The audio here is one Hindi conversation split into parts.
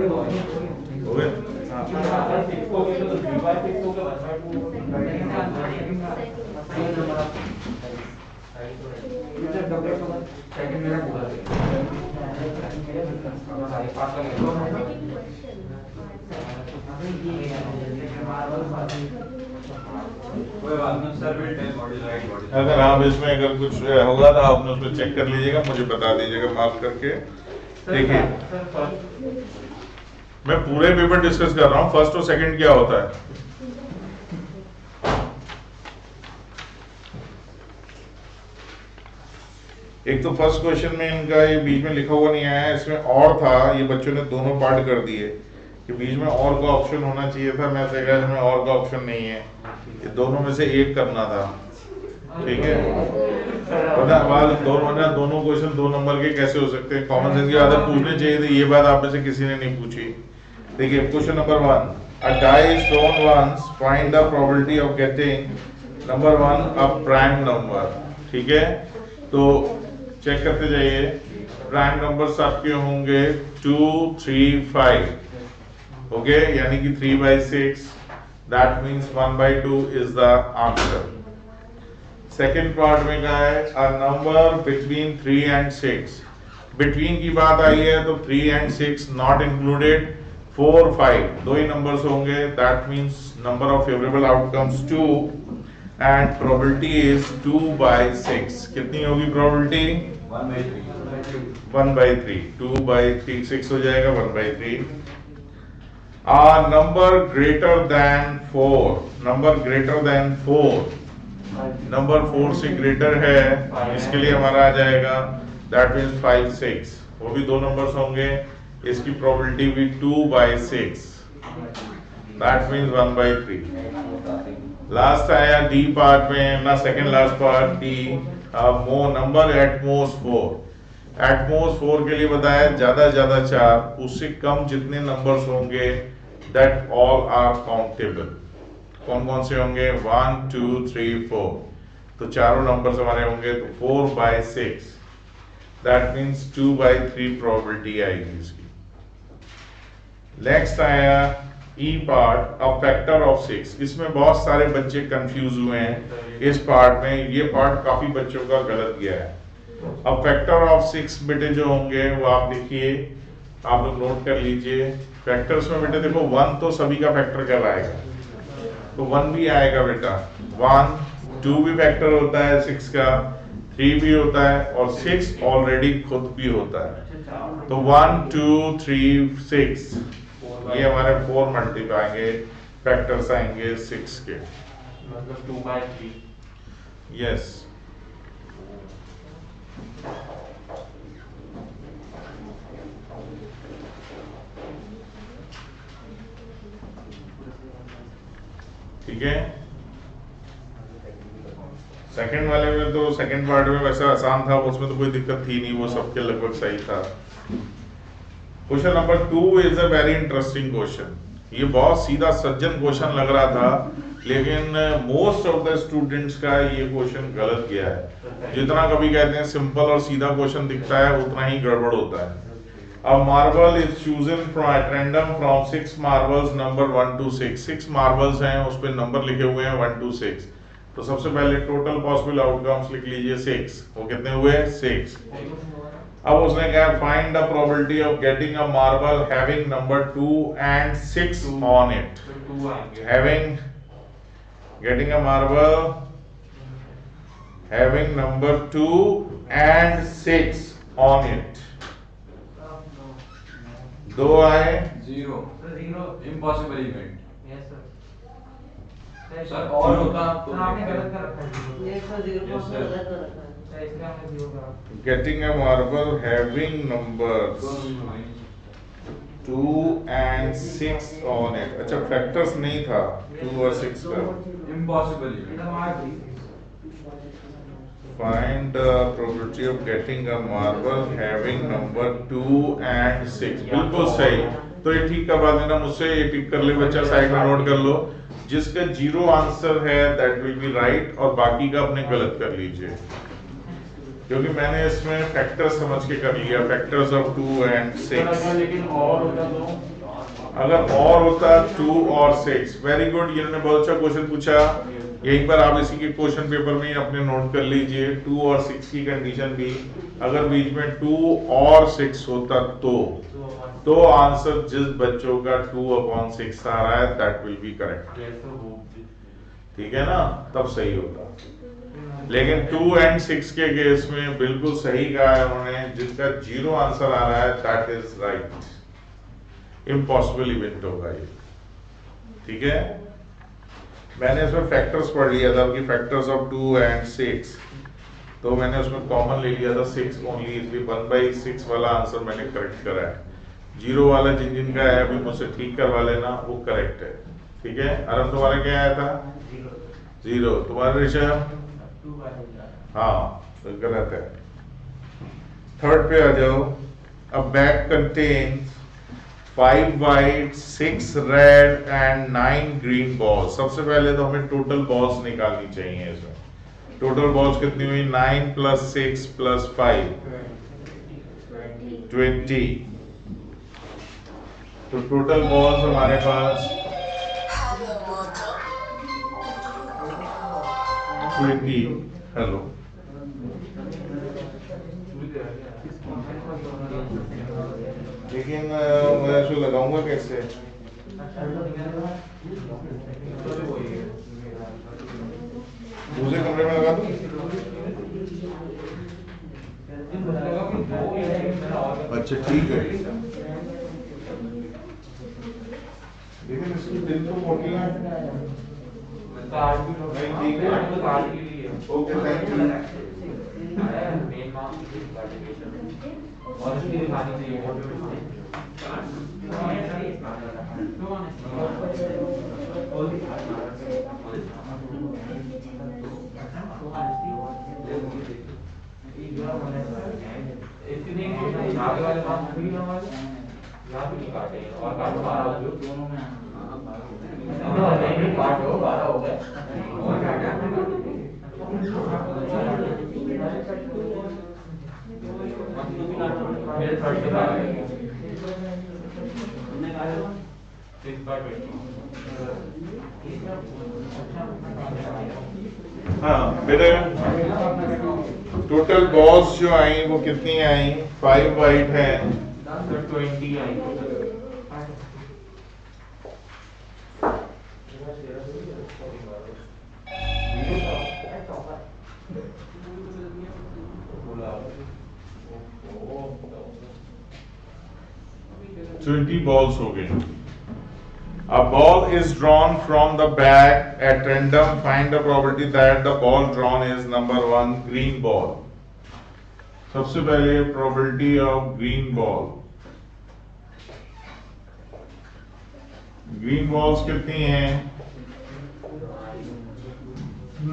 हो गए? अगर आप इसमें अगर कुछ होगा तो आपने उसमें चेक कर लीजिएगा, मुझे बता दीजिएगा मार्क करके। देखिए मैं पूरे पेपर डिस्कस कर रहा हूँ, फर्स्ट और सेकंड क्या होता है। एक तो फर्स्ट क्वेश्चन में इनका ये बीच में लिखा हुआ नहीं आया है, इसमें और था, ये बच्चों ने दोनों पार्ट कर दिए कि बीच में और का ऑप्शन होना चाहिए था, मैं देखा इसमें और का ऑप्शन नहीं है, ये दोनों में से एक करना था, ठीक है। दोनों क्वेश्चन 2 नंबर के कैसे हो सकते हैं, कॉमन सेंस की बात पूछनी चाहिए थी, ये बात आप में से किसी ने नहीं पूछी। देखिए question number 1, a die is thrown once, find the probability of getting number 1 a prime number, ठीक है। तो चेक करते जाइए, प्राइम नंबर्स आपके होंगे 2, 3, 5, ओके, यानी कि 3/6, that means 1/2 is the answer. Second part में क्या है, a number between 3 and 6, between की बात आई है तो 3 and 6 नॉट इंक्लूडेड, 4, 5 दो ही नंबर्स होंगे, that means number of favourable outcomes 2 and probability is 2/6। कितनी होगी प्रोबेबिलिटी? 1/3, 2/3, 6 हो जाएगा 1/3। Number greater than 4, number greater than 4, number 4 से ग्रेटर है, इसके लिए हमारा आ जाएगा दैट मींस 5, 6, वो भी दो नंबर्स होंगे, इसकी प्रोबेबिलिटी भी 2/6, दैट मींस 1/3। लास्ट आया डी पार्ट में ना, second last part D, number at most 4, at most 4 के लिए बताया ज्यादा ज्यादा 4, उससे कम जितने नंबर्स होंगे दैट ऑल आर काउंटेबल। कौन कौन से होंगे? 1, 2, 3, 4, तो चारों नंबर्स हमारे होंगे, तो 4/6, दैट मींस 2/3 प्रोबेबिलिटी आएगी इसकी। नेक्स्ट आया ई पार्ट, अ फैक्टर ऑफ 6, इसमें बहुत सारे बच्चे कंफ्यूज हुए हैं इस पार्ट में, ये पार्ट काफी बच्चों का गलत गया है। अब फैक्टर ऑफ 6 बेटे जो होंगे वो आप देखिए, आप लोग नोट कर लीजिए, फैक्टर्स में बेटे देखो 1 तो सभी का फैक्टर कहलाएगा, तो 1 भी आएगा बेटा, 1, 2 भी फैक्टर होता है 6 का, 3 भी होता है, और 6 ऑलरेडी खुद भी होता है, तो 1, 2, 3, 6 ये हमारे 4 मल्टीप्लाई आएंगे, फैक्टर्स आएंगे 6 के, मतलब 2/3। यस। ठीक है, सेकंड वाले में तो सेकंड पार्ट में वैसा आसान था, उसमें तो कोई दिक्कत थी नहीं, वो सबके लगभग सही था। Question number 2 is a very interesting question, ये बहुत सीधा सज्जन क्वेश्चन लग रहा था, लेकिन मोस्ट ऑफ द स्टूडेंट्स का ये क्वेश्चन गलत गया है। जितना कभी कहते हैं सिंपल और सीधा क्वेश्चन दिखता है, उतना ही गड़बड़ होता है। A marble is chosen from at random from 6 marbles number 1 to 6, 6 marbles हैं, उस पे नंबर लिखे हुए हैं 1 to 6, तो सबसे पहले टोटल पॉसिबल आउटकम्स लिख लीजिए 6, वो कितने हुए? 6। अब उसने कहा find the probability of getting a marble having number 2 and 6 on it, having getting a marble having number 2 and 6 on it, दो आए, 0 impossible event. Yes sir. Sir और होता तो आपने गलत कर रखा है। ये तो 0 Yes, sir. गलत कर रखा है। इसलिए हमने 0 करा। getting a marble having numbers 2 and 6 on it, अच्छा फैक्टर्स नहीं था 2 और 6 का। Impossible event. एकदम हमारा Find the probability of getting a marble having number 2 and 6, बिल्कुल सही। तो ये ठीक करवा देना मुझसे, ये टिक कर ले बच्चा, साइड में नोट कर लो, जिसका 0 आंसर है दैट विल बी राइट, और बाकी का अपने गलत कर लीजिए। क्योंकि मैंने इसमें फैक्टर समझ के कर लिया, फैक्टर्स ऑफ 2 and 6। लेकिन और होता तो अगर और होता 2 और 6, वेरी गुड, इन्होंने बहुत अच्छा क्वेश्चन पूछा। यहीं पर आप इसी के क्वेश्चन पेपर में अपने नोट कर लीजिए 2 और 6 की कंडीशन भी। अगर बीच में 2 और 6 होता तो आंसर जिस बच्चों का 2/6 आ रहा है दैट विल बी करेक्ट, ठीक है ना, तब सही होता। लेकिन 2 and 6 के केस में बिल्कुल सही कहा है उन्होंने, जिसका 0 आंसर आ रहा है that is right, impossible event होगा ये, ठीक है। मैंने इसमें फैक्टर्स पढ़ लिया था कि फैक्टर्स ऑफ 2 and 6, तो मैंने उसमें कॉमन ले लिया था 6 ओनली, इसलिए 1/6 वाला आंसर मैंने करेक्ट करा है। 0 वाला जिन जिन का है अभी मुझसे ठीक करवा लेना, वो करेक्ट है, ठीक है। अरम तुम्हारा क्या आया था? 0। तुम्हारा ऋषभ? हाँ, तो गलत है। थर्ड पे आ जाओ। अ bag contains 5 white, 6 red and 9 green balls। सबसे पहले तो हमें टोटल बॉल्स निकालनी चाहिए इसमें। टोटल बॉल्स कितनी हुई? 9 + 6 + 5 20। तो टोटल बॉल्स हमारे पास 20। हेलो, लेकिन मैं इसको लगाऊंगा कैसे? दूसरे कमरे में लगा दूं? अच्छा ठीक है, लेकिन इसकी दिन तो मोटी है। नहीं ठीक है, ओके थैंक यू। और इसकी दिखानी चाहिए इतनी आगे वाले बात भी ना वाले यहाँ भी नहीं काटे और काटो 12 हो दोनों में नहीं काटो 12 हो गए और मेरे थर्ड के बाद हाँ बेटा, टोटल बॉल्स जो आई वो कितनी आई? 5 वाइट है, 20 आई। ट्वेंटी बॉल्स हो गए। A ball is drawn from the bag at random. Find the probability that the ball drawn is number 1 green ball. सबसे पहले probability of green ball. Green balls कितनी हैं?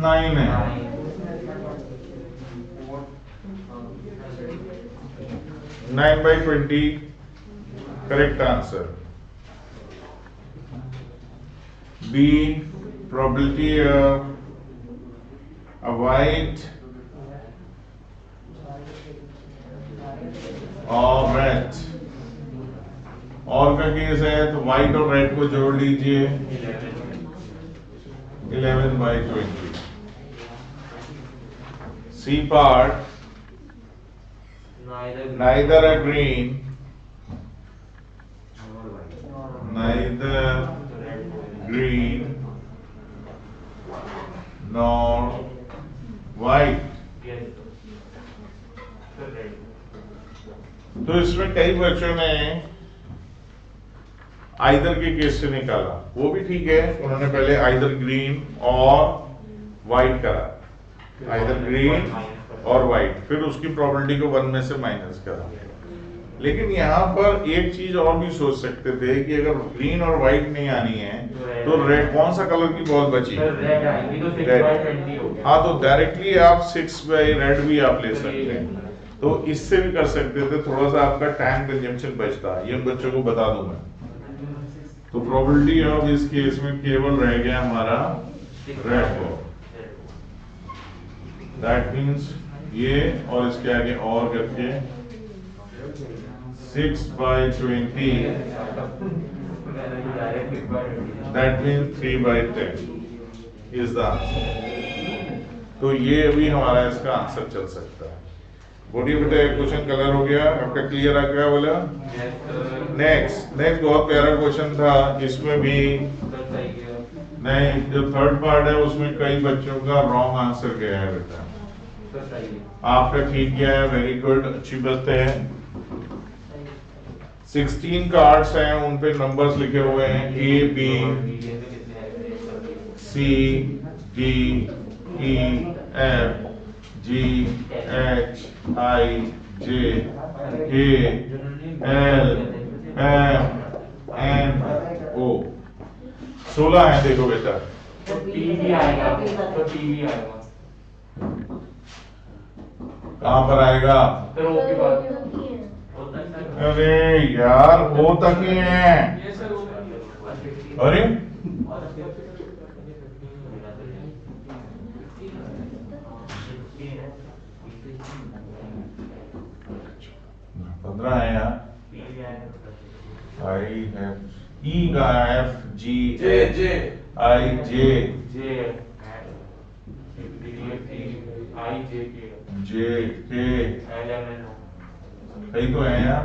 9 है। 9/20 correct answer. B, probability of a white और रेड। और का केस है तो व्हाइट और रेड को जोड़ लीजिए 11/20। C part, neither a green, neither green nor white। तो इसमें कई बच्चों ने आइदर के केस से निकाला, वो भी ठीक है। उन्होंने पहले आइदर ग्रीन और व्हाइट करा, आइदर ग्रीन और व्हाइट, फिर उसकी प्रोबेबिलिटी को 1 में से माइनस करा। लेकिन यहाँ पर एक चीज और भी सोच सकते थे कि अगर ग्रीन और व्हाइट नहीं आनी है तो रेड, कौन सा कलर की बॉल बची? रेड आएगी तो 6/20 हो गया। हाँ, तो डायरेक्टली आप 6/रेड भी आप ले सकते हैं, तो इससे भी कर सकते थे। थोड़ा सा आपका टाइम कंजम्पशन बचता, ये बच्चों को बता दूं मैं। तो प्रोबेबिलिटी ऑफ इस केस में केवल रह गया हमारा रेड बॉल। दैट मीन्स ये और इसके आगे और करके 6/20, that means 3/10 is the answer। तो ये अभी हमारा इसका आंसर चल सकता है। बोलिए बेटा, एक क्वेश्चन कलर हो गया आपका, क्लियर आ गया बोला। नेक्स्ट बहुत प्यारा क्वेश्चन था, इसमें भी नहीं, जो थर्ड पार्ट है उसमें कई बच्चों का रॉन्ग आंसर गया है बेटा, आपका ठीक गया है, वेरी गुड, अच्छी बात है। 16 कार्ड्स हैं, उन पे नंबर्स लिखे हुए हैं A B C D E F G H I J K L M N O। 16 है, देखो बेटा। टीवी आएगा, तो टीवी आएगा, कहाँ पर आएगा? फिर ओ के बाद अरे यार, हो तक ही है। अरे 15 है यार। I have E का F G H I J J K कई तो है यार।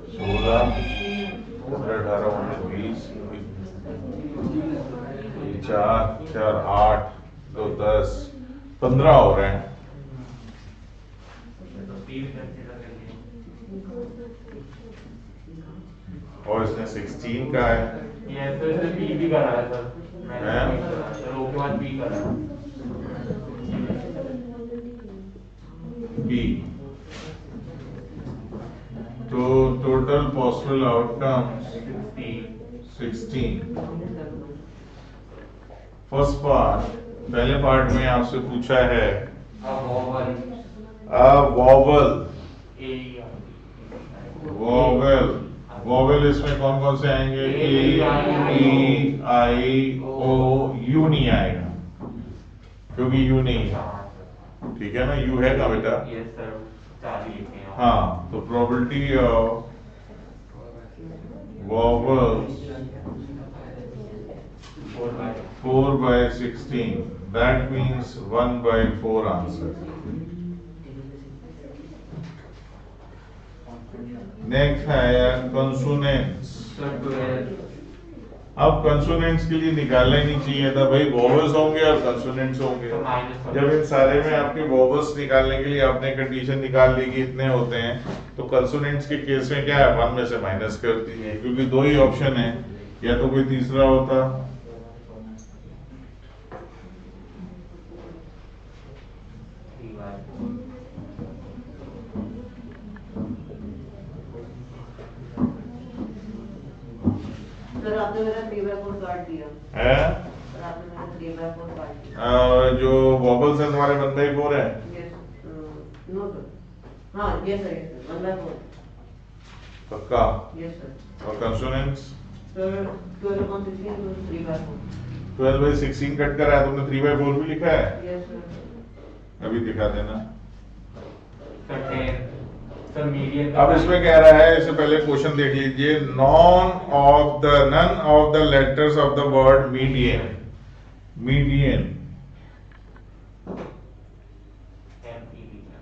16 17 18 19 20 4 8 2 10 15 हो रहे हैं। और इसने 16 का है। ये तो इसने पी भी करा है सर, मैंने सर ओ के बाद पी करा है। B, तो total possible outcomes 16। First part, पहले पार्ट में आपसे पूछा है वॉवेल इसमें कौन कौन से आएंगे? A E I O, U नहीं आएगा क्योंकि U नहीं है, ठीक है ना, U है ना बेटा? यस सर, 4 लिखे हैं। हाँ, तो probability of vowels 4/16, that means 1/4 answer. Next है कंसोनेंट्स। अब कंसोनेंट्स के लिए निकालना ही नहीं चाहिए था भाई, वॉवेल्स होंगे और कंसोनेंट्स होंगे। जब इन सारे में आपके वॉवेल्स निकालने के लिए आपने कंडीशन निकाल ली कि इतने होते हैं, तो कंसोनेंट्स के केस में क्या है, 1 में से माइनस कर दीजिए, क्योंकि 2 ही ऑप्शन है, या तो कोई तीसरा होता। सर आपने मेरा 3/4 काट दिया है सर, आपने मेरा 3/4 काट दिया। जो वॉवेल्स है तुम्हारे 1/4 है। यस, नो सर, हाँ यस सर, 1/4। पक्का? Yes sir. और कंसोनेंट्स? सर 12/16 तो 3/4। 12/16 कट कर आया, तुमने 3/4 भी लिखा है? Yes sir. अभी दिखा देना। सर मीडियन अब इसमें कह रहा है, इससे पहले क्वेश्चन देख लीजिए, none of the letters of the word median.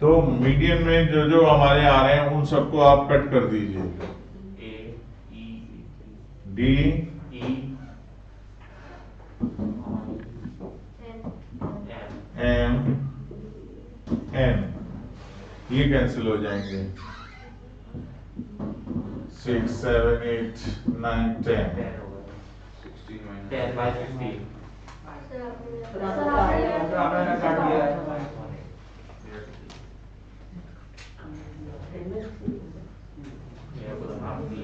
तो मीडियन में जो जो हमारे आ रहे हैं उन सबको आप कट कर दीजिए। डी एम एन, ये कैंसिल हो जाएंगे। 6 7 8 9 10 10/16। सर आपने काट दिया। मेरे को तो आप दिए।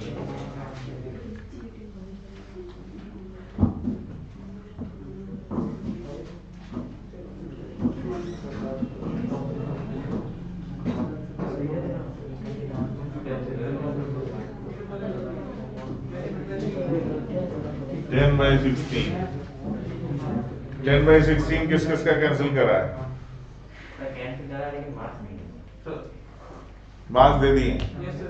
10/16 10/16 किस किस का कैंसिल करा है? रहा है लेकिन मार्क्स नहीं है सर। मार्क्स दे दिए यस सर।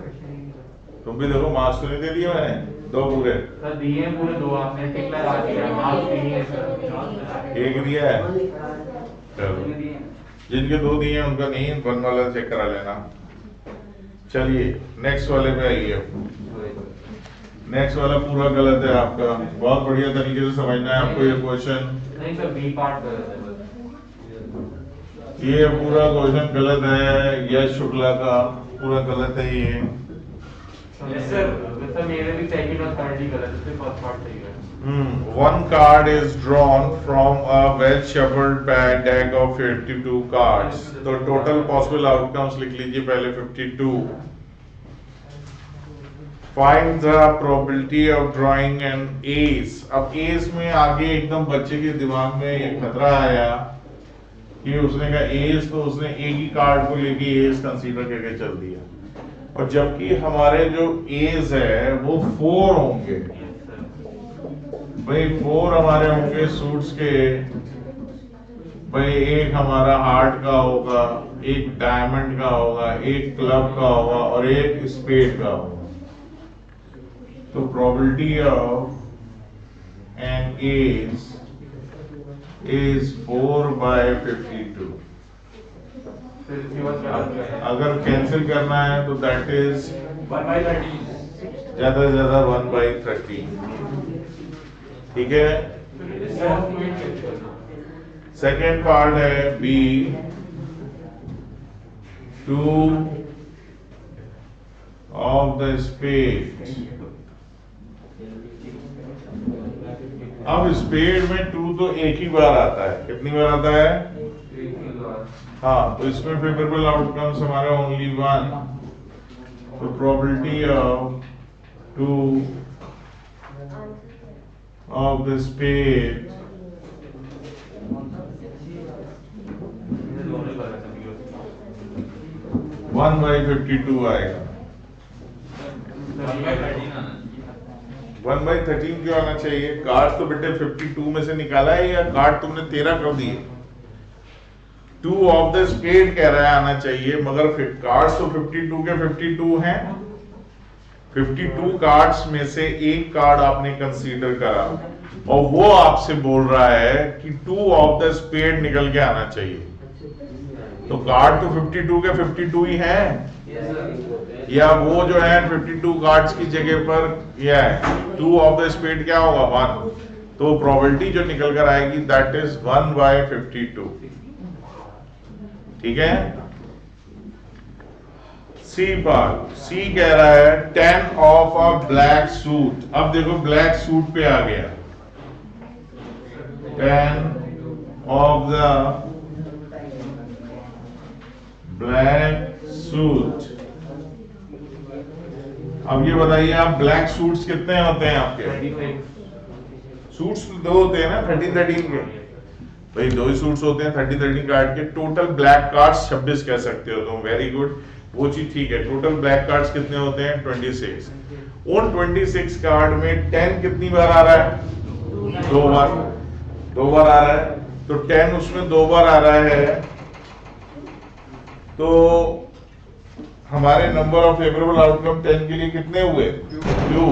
तुम भी देखो, मार्क्स तो नहीं दे दिए मैंने, 2 पूरे, सर दिए हैं पूरे 2 आपने टिक लगा दिया मार्क्स नहीं है सर। 1 दिया है। चलो जिनके 2 दिए हैं उनका नहीं, 1 वाला चेक करा लेना। चलिए नेक्स्ट वाले पे आइए। नेक्स्ट वाला पूरा गलत है आपका, बहुत बढ़िया तरीके से समझना है आपको ये क्वेश्चन। नहीं सर बी पार्ट गलत है बस। ये पूरा क्वेश्चन गलत है, यश शुक्ला का पूरा गलत है ये। Yes sir. सर मेरे भी सेकंड और थर्ड ही गलत है, सिर्फ फर्स्ट पार्ट सही है। One card is drawn from a well shuffled deck of 52 cards. तो total possible outcomes लिख लीजिए पहले 52. Find the probability of drawing an ace. अब ace में आगे एकदम बच्चे के दिमाग में ये खतरा आया कि उसने कहा ace, तो उसने एक ही कार्ड को लेके ace कंसीडर करके चल दिया, और जबकि हमारे जो ace है वो 4 होंगे भाई। 4 हमारे होंगे सूट्स के भाई, एक हमारा हार्ट का होगा, एक डायमंड का होगा, एक क्लब का होगा और एक स्पेड का होगा। तो probability of an ace is 4/52। अगर कैंसिल करना है तो दैट इज 1/30 ज्यादा से ज्यादा 1/30। ठीक है। सेकेंड पार्ट है बी, 2 ऑफ द स्पेड। अब स्पेड में 2 तो एक ही बार आता है, कितनी बार आता है? हाँ, तो इसमें फेवरेबल आउटकम्स हमारा ओनली 1। तो probability of 2 of the spade one by 52 आएगा। 1/13 क्यों आना चाहिए? कार्ड तो बेटे 52 में से निकाला है या कार्ड तुमने 13 कर दिए? 2 ऑफ द स्पेड कह रहा है आना चाहिए, मगर कार्ड्स तो 52 के 52 हैं। 52 कार्ड्स में से एक कार्ड आपने कंसीडर करा और वो आपसे बोल रहा है कि 2 ऑफ द स्पेड निकल के आना चाहिए। तो कार्ड तो 52 के 52 ही हैं, या वो जो है 52 कार्ड्स की जगह पर यह है 2 ऑफ द स्पेड क्या होगा? 1। तो प्रोबेबिलिटी जो निकल कर आएगी दैट इज 1/52। ठीक है। सी पार्ट, सी कह रहा है 10 ऑफ अ ब्लैक सूट। अब देखो ब्लैक सूट पे आ गया, 10 ऑफ द ब्लैक सूट। अब ये बताइए आप, ब्लैक सूट्स कितने होते हैं आपके? सूट्स 2 होते हैं ना 13 के भाई, 2 ही सूट्स होते हैं 13 कार्ड के। टोटल ब्लैक कार्ड्स 26 कह सकते हो तुम, वेरी गुड, वो चीज ठीक है। टोटल ब्लैक कार्ड्स कितने होते हैं? 26। उन 26 कार्ड में 10 कितनी बार आ रहा है? 2 बार। 2 बार आ रहा है, तो 10 उसमें 2 बार आ रहा है। तो हमारे नंबर ऑफ फेवरेबल आउटकम 10 के लिए कितने हुए? 2।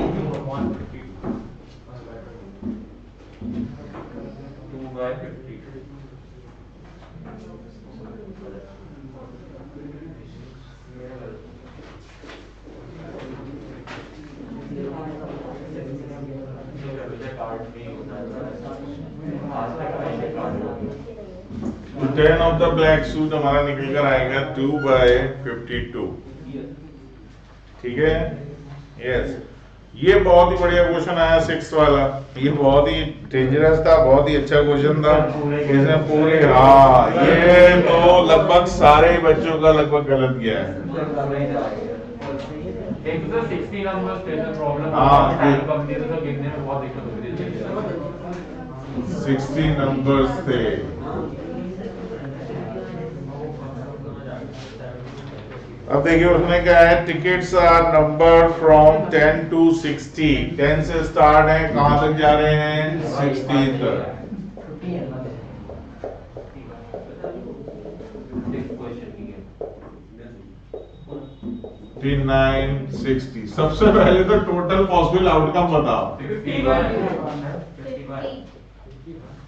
2/50। तो 10 ऑफ द ब्लैक सूट हमारा निकल कर आएगा 2/52। ठीक है। यस, ये बहुत ही बढ़िया क्वेश्चन आया 6th वाला। ये बहुत ही डेंजरस था, बहुत ही अच्छा क्वेश्चन था। इसमें पूरे, हाँ, ये तो लगभग सारे बच्चों का लगभग गलत गया है। एक तो 60 नंबर्स थे, तो प्रॉब्लम हाँ, टाइम कम दिया तो गिनने में बहुत दिक्कत हो रही थी। 60 नंबर्स थे। अब देखिए उसने क्या है, tickets are number from 10 to 60। 10 से स्टार्ट है, कहां तक जा रहे हैं? 60 तक। Next question. 5960। सबसे पहले तो टोटल पॉसिबल आउटकम बताओ। 51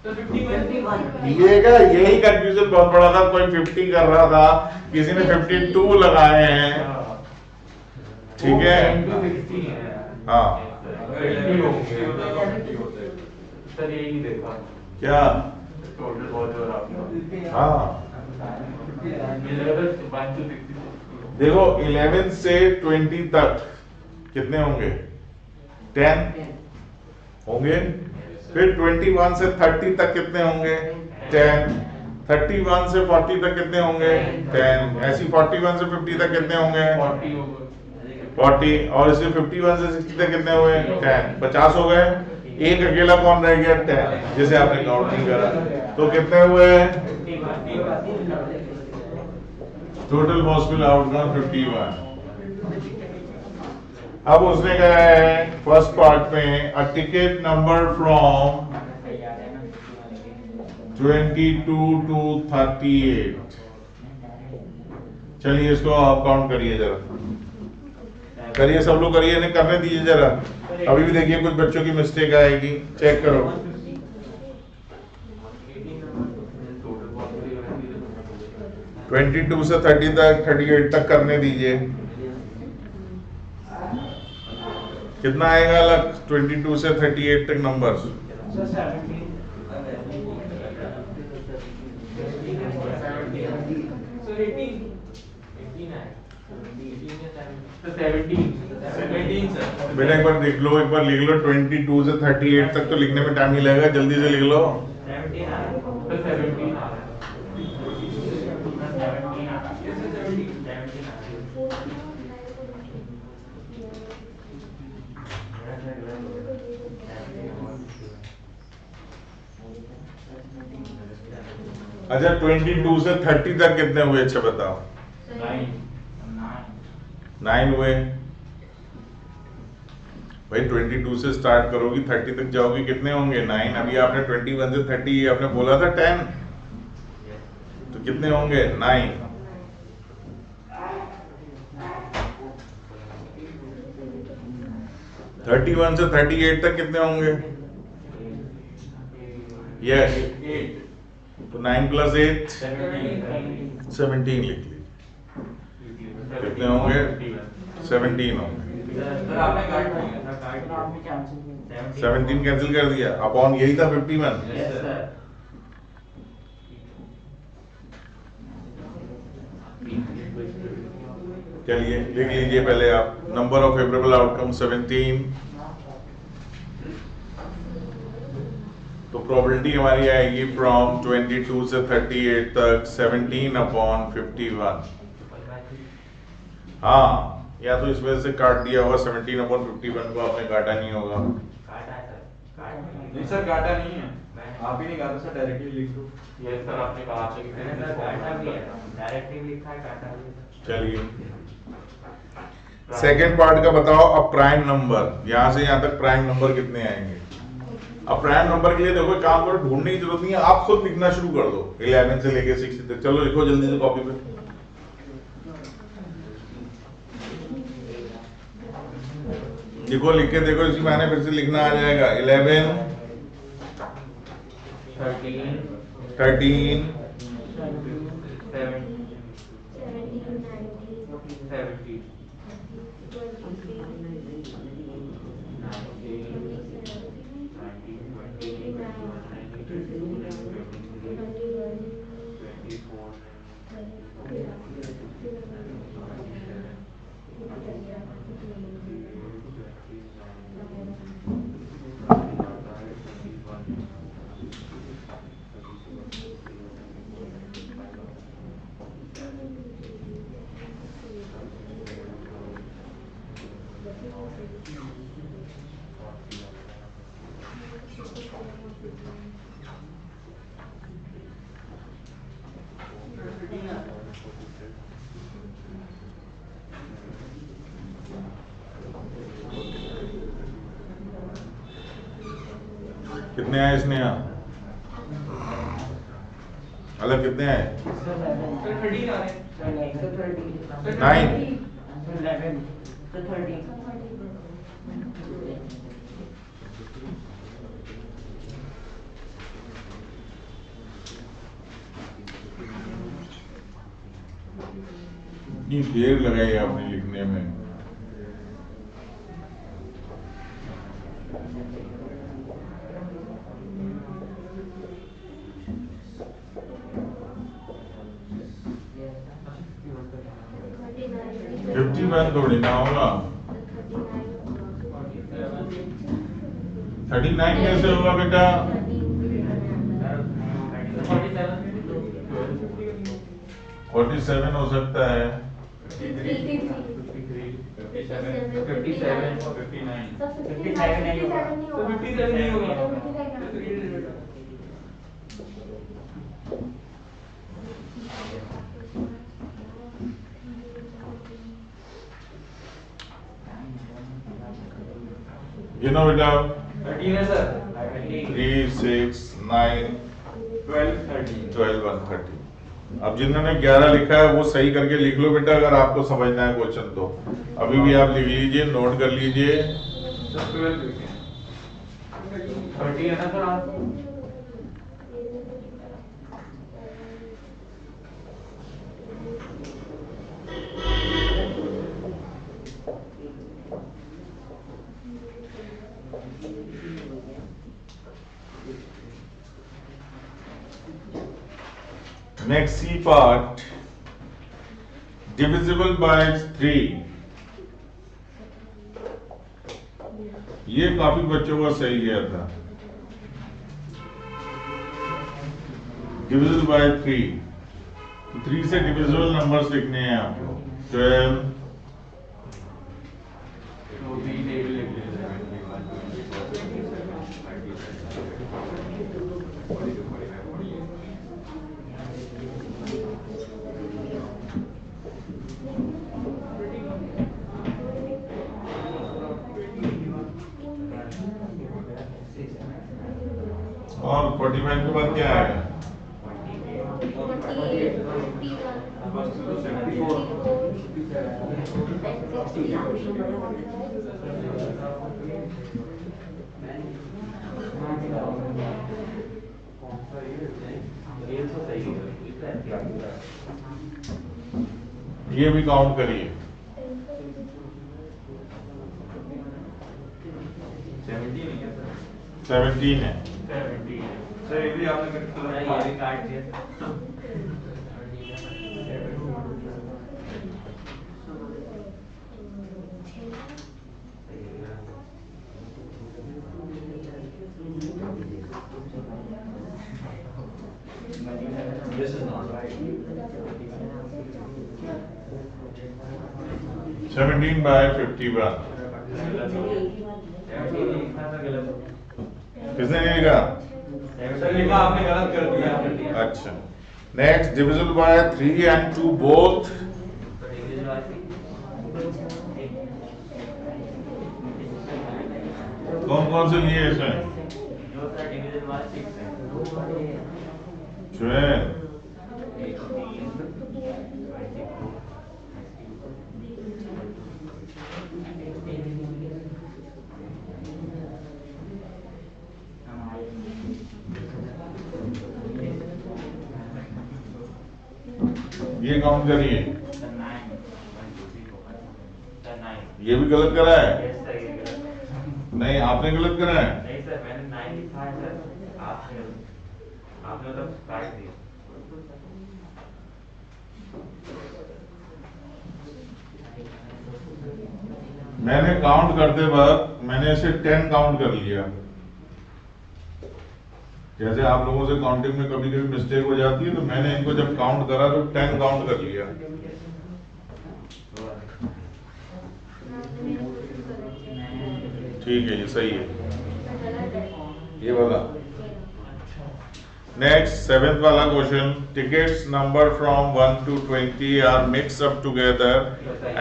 तो 51 ये का यही कंफ्यूजन बहुत बड़ा था, कोई 50 कर रहा था, किसी ने 52 लगाए हैं। ठीक है, हाँ सर यही देखा क्या, टोटल बहुत जोर आपका हाँ देखो 11 से 20 तक कितने होंगे, 10 होंगे। फिर 21 से 30 तक कितने होंगे, 10। 31 से 40 तक कितने होंगे, 10। ऐसी 41 से 50 तक कितने होंगे, 40। और इसके 51 से 60 तक कितने हुए, 10। 50 हो गए। एक अकेला कौन रह गया, 10, जिसे आपने काउंट नहीं करा। तो कितने हुए, टोटल पॉसिबल आउटकम 51। अब उसने कहा है फर्स्ट पार्ट में a ticket number from 22 to 38। चलिए इसको आप काउंट करिए जरा, करिए सब लोग करिए, नहीं करने दीजिए जरा। अभी भी देखिए कुछ बच्चों की मिस्टेक आएगी, चेक करो। 22 से 30 तक 38 तक करने दीजिए। कितना आएगा अलग 22 से 38 तक नंबर्स, बेटा एक बार देख लो, एक बार लिख लो। 22 से 38 तक तो लिखने में टाइम नहीं लगेगा, जल्दी से लिख लो। अच्छा 22 से 30 तक कितने हुए, अच्छा बताओ। 9 हुए भाई। 22 से स्टार्ट करोगी 30 तक जाओगी, कितने होंगे, 9। अभी आपने 21 से 30 आपने बोला था 10, तो कितने होंगे, 9। थर्टी 31 से 38 तक कितने होंगे, यस। तो 9 + 8 17 लिख लीजिए। कितने होंगे, 17 होंगे। 17 कैंसिल कर दिया, अपॉन यही था 51। चलिए लिख लीजिए पहले आप, नंबर ऑफ फेवरेबल आउटकम 17। तो प्रोबेबिलिटी हमारी आएगी फ्रॉम 22 से 38 तक 17/51। हाँ, या तो इस वजह से काट दिया होगा, 17/51 को आपने काटा नहीं होगा। नहीं सर, काटा नहीं है, आप ही नहीं काटा सर, डायरेक्टली लिख दो। ये सर आपने कहा था कि डायरेक्टली लिखा है, काटा भी है। चलिए सेकेंड पार्ट का बताओ। अब प्राइम नंबर, यहां से यहां तक प्राइम नंबर कितने आएंगे। अब प्राइम नंबर के लिए देखो काम करो, ढूंढने की जरूरत नहीं है, आप खुद लिखना शुरू कर दो 11 से लेके 60 तक। चलो लिखो जल्दी से कॉपी पे। लिखो, लिख के देखो, इसी बहाने फिर से लिखना आ जाएगा। 11 13 कितने आए इसने यहाँ, अलग कितने आए, 9। 11. तो 30. इतनी देर लगाई आपने लिखने में। फिफ्टी वन थोड़ी ना होगा, 39 कैसे होगा बेटा? 47 हो सकता है। 57 नहीं होगा। तो 57 नहीं होगा। You know बेटा 13 है सर। 3, 6, 9, 12, 13. 12 1 30। अब जिन्होंने 11 लिखा है वो सही करके लिख लो बेटा, अगर आपको समझना है क्वेश्चन तो अभी भी आप लिख लीजिए, नोट कर लीजिए। सर 12 लिखें। 30 है ना सर आप? Next C part, divisible by 3। ये काफी बच्चों का सही गया था। डिविजिबल बाय 3, 3 से डिविजिबल नंबर्स लिखने हैं आपको। 12, वो 3 टेबल लिख लीजिए। और 45 के बाद क्या आएगा? ये तो सही है। ये भी काउंट करिए। 17 नहीं है सर। 17 है। 70 सर ये भी आपने मेरे को ये भी काट दिया। This is not right. 17 by 51। किसने नहीं लिखा? सर लिखा आपने गलत कर दिया। अच्छा। Next, divisible by 3 and 2 both। कौन कौन से लिए इसमें? जो सर डिवीजन वाला 6 है। 12, 18। ये काउंट करिए। 9 1 2 3 4 5 9। ये भी गलत करा है? यस सर, ये गलत। नहीं, आपने गलत करा है। नहीं सर, मैंने 9 लिखा है सर। आपने तो काट दिया। मैंने काउंट करते वक्त मैंने इसे 10 काउंट कर लिया। जैसे आप लोगों से काउंटिंग में कभी कभी मिस्टेक हो जाती है, तो मैंने इनको जब काउंट करा तो 10 काउंट कर लिया। ठीक है, ये सही है, ये वाला। नेक्स्ट, 7th वाला question. Tickets number from 1 to 20 are mix up together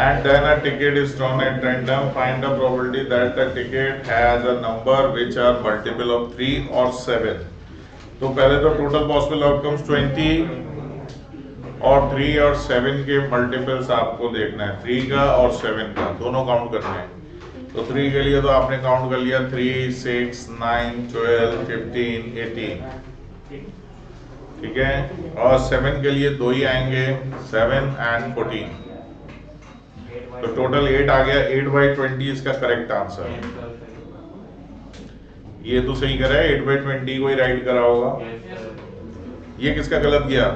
and then a ticket is thrown at random. Find the probability that the ticket has a number which are multiple of 3 or 7। तो पहले तो टोटल पॉसिबल आउटकम्स 20, और 3 और 7 के मल्टीपल्स आपको देखना है, 3 का और 7 का दोनों काउंट करने हैं। तो 3 के लिए तो आपने काउंट कर लिया 3, 6, 9, 12, 15, 18, ठीक है। और 7 के लिए 2 ही आएंगे, 7 एंड 14, तो टोटल 8 आ गया। 8/20 इसका करेक्ट आंसर है। ये तो सही करा है, 8/20 को ही राइट करा होगा। ये किसका गलत गया?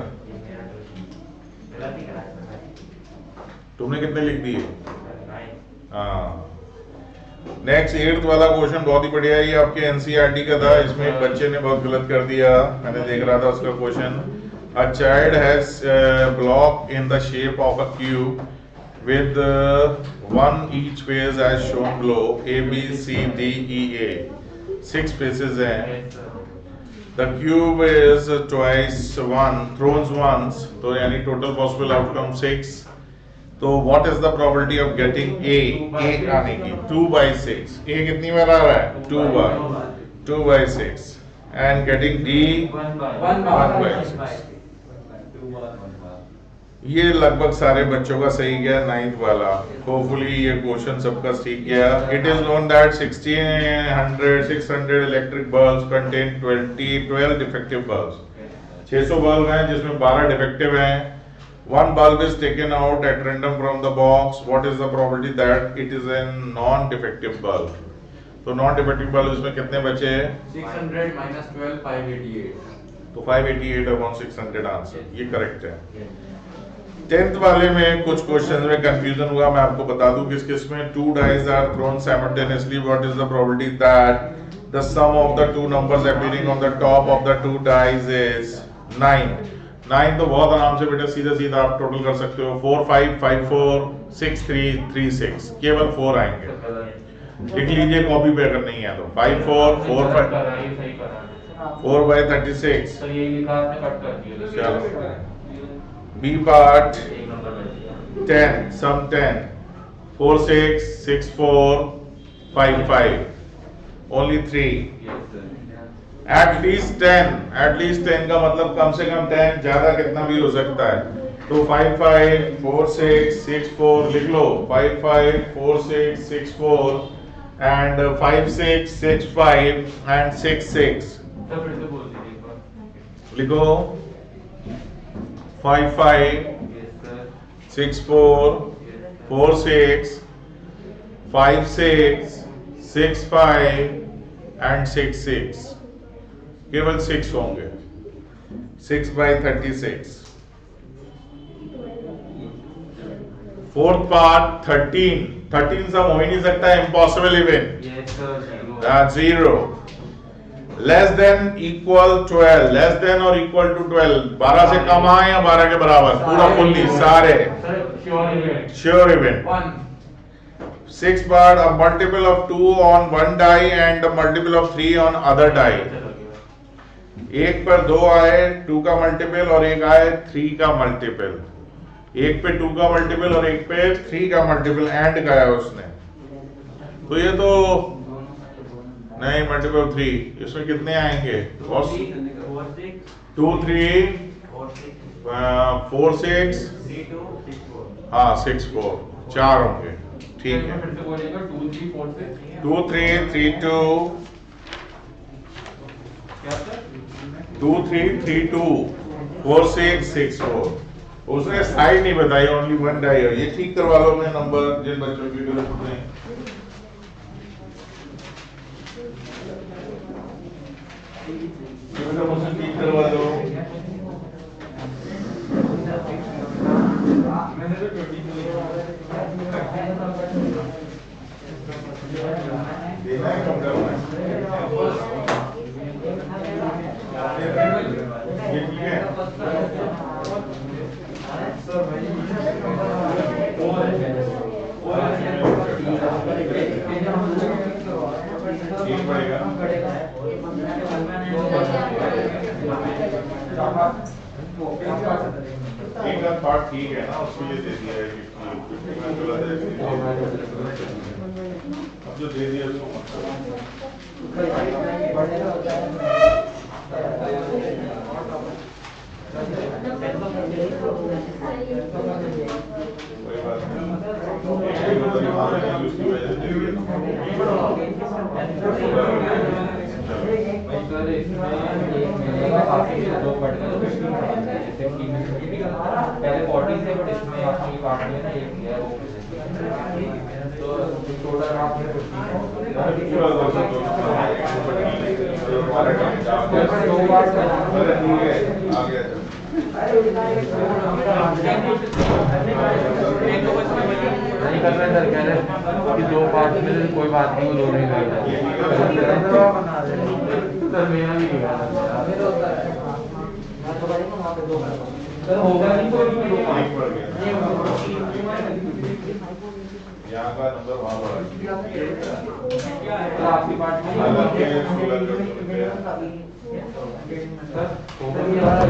तुमने कितने लिख दिए? हाँ। नेक्स्ट 8th वाला क्वेश्चन बहुत ही बढ़िया है, ये आपके एनसीईआरटी का था। इसमें एक बच्चे ने बहुत गलत कर दिया, मैंने देख रहा था उसका question. A child has block in the shape of a cube with one each phase as shown below, A, B, C, D, E, A. 6 phases हैं। The cube is twice one, thrown once, तो यानी total possible outcome 6. तो what is the probability of getting A? A आने की 2/6. A कितनी बार आ रहा है? 2/6. And getting D 1/6. ये लगभग सारे बच्चों का सही गया 9th वाला। होपफुली ये क्वेश्चन सबका ठीक गया। It is known that 600 electric bulbs contain 12 defective bulbs. 600 bulb हैं जिसमें 12 डिफेक्टिव हैं। One bulb is taken out at random from the box. What is the probability that it is a non-defective bulb? तो नॉन डिफेक्टिव बल्ब इसमें कितने बचे? 600 minus 12, 588. तो 588/600 आंसर, ये करेक्ट है। 10th वाले में कुछ क्वेश्चन में कंफ्यूजन हुआ, मैं आपको बता दूं किस किस में। 2 dice are thrown simultaneously. What is the probability that the sum of the two numbers appearing on the top of the 2 dice is 9? 9 तो बहुत आराम से बेटा सीधा सीधा आप टोटल कर सकते हो। 4, 5, 5, 4, 6, 3, 3, 6, केवल 4 आएंगे। लिख लीजिए कॉपी पे अगर नहीं है तो। 5, 4, 4, 5, 4/36। सर यही लिखा आपने, कट कर दिया। चलो B part 10, sum 10, 4, 6, 6, 4, 5, 5, only 3, at least 10 का मतलब कम से कम 10, ज्यादा कितना भी हो सकता है। तो 5, 5, 4, 6, 6, 4 लिख लो। 5, 5, 4, 6, 6, 4 and 5, 6, 6, 5 and 6, 6 सर फिर से बोल दीजिए एक बार। लिखो। 5, 5, 6, 4, 4, 6, 5, 6, 6, 5 and 6, 6, केवल 6 होंगे। 6/36। 4th part 13 सम हो ही नहीं सकता, impossible even. Yes sir, 0। That's 0. Less than equal 12, less than or equal to 12, 12 से कम आए या 12 के बराबर? पूरा फुल्ली सारे sure event. 6 part a multiple of 2 on one die and a multiple of 3 on other die. एक पर 2 आए 2 का मल्टीपल और एक आए 3 का मल्टीपल। एक पे 2 का मल्टीपल और एक पे 3 का मल्टीपल एंड का है उसने। तो ये तो नहीं, मल्टीपल 3, इसमें कितने आएंगे? 2, 3, 4, 6, हाँ 6, 4, 4 होंगे, ठीक है। फिर से बोलिएगा 2, 3, 4 से 2, 3, 3, 2, क्या सर? 2, 3, 3, 2, 4, 6, 6, 4। उसने साइड नहीं बताई, ओनली 1 डाई है। ये ठीक करवा लो मैं नंबर जिन बच्चों की गलत होते हैं। ठीक करवा दो। मैंने तो 22 देना है कम करना है। ये ठीक है। ठीक पड़ेगा। एक का पार्ट ठीक है ना, उसके लिए दे दिया है अब जो दे दिया उसको मत कोई बात नहीं, एक को तो दिमाग में नहीं, उसकी वजह से देख लेता हूँ। सर इसमें एक महीने का काफी दो बढ़ गए तो 15 जैसे कि पहले 40 से, बट इसमें आपने ये काट लिया ना, एक किया वो तो टोटल आपने 15 पूरा दो सौ दो हमारा काम दो बार अरे ठीक है, आ गया चल। नहीं कर रहे सर, कह रहे कि दो पार्ट में कोई बात नहीं, वो दोनों ही कर सर मेरा भी नहीं सर होगा नहीं कोई भी दो एक बढ़ गया, यहाँ का नंबर वहाँ बढ़ा सर आपकी पार्ट में अलग के 16 कर सकते हैं। सर होगा नहीं हमारा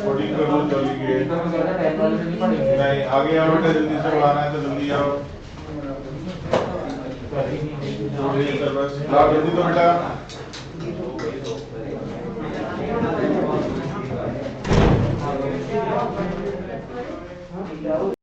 कोडिंग कर लो जल्दी के, नहीं आगे आओ बेटा, जल्दी से बढ़ाना है तो जल्दी आओ। बस लाओ जल्दी तो बेटा।